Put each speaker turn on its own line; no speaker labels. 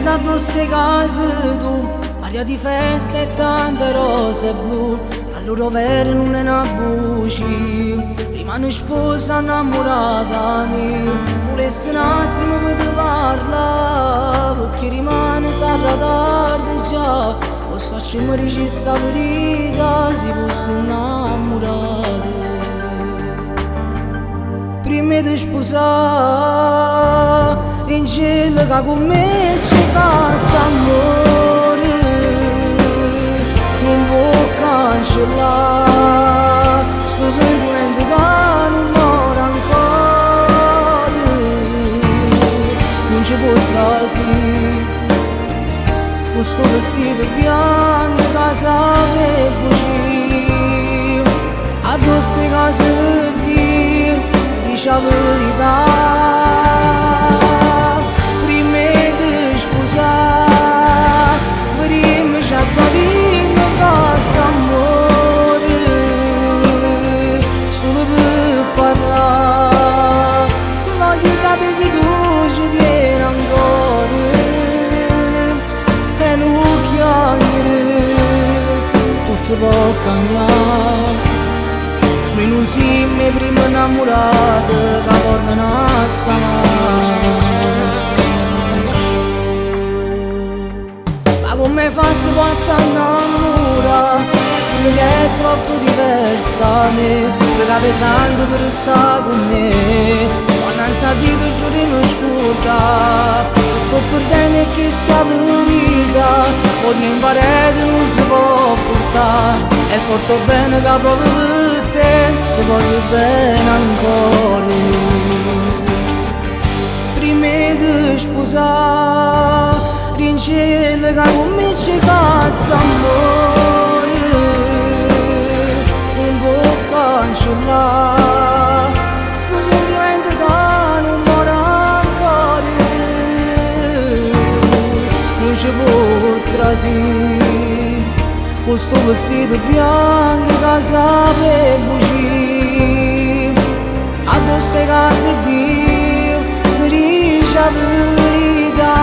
addosso alle case tu, aria di festa e tante rose blu, a loro vero non è una buci, rimane sposa innamorata mia, volessi un attimo per te parla, perché rimane sarà tardi già, o so ci mi dicessi la verità, si fosse innamorata. Prima di sposare, in cielo che con me ci fatta amore, non può cancellare sto sentimento che non muore ancora, non ci può trasire questo vestito bianco che sape cucire, addosso alle case di dice la verità. Prima di sposare, prima ci abbiamo fatto amore, solo per parlare, voglio sapere se tu ci tieni ancora, e non chiacchiere, tutto può cambiare. Noi non siamo prima innamorati che portano a sanare. Ma come hai fatto quanto innamorare? Quello che è troppo diversa da me, perché pesante per stare con me. Quando non sa dire giuro non ascolta, sto perdendo che sta verità, odio in parete non si può portare, è forte bene che proprio per te, ti voglio bene ancora. Prima di sposare, in cielo che con me ci fatta amore, non può cancellare sto sentimento che non muore ancora, non ci può trasire questo vestito bianco che sape cucire, addosso alle case Dio si dice la verità.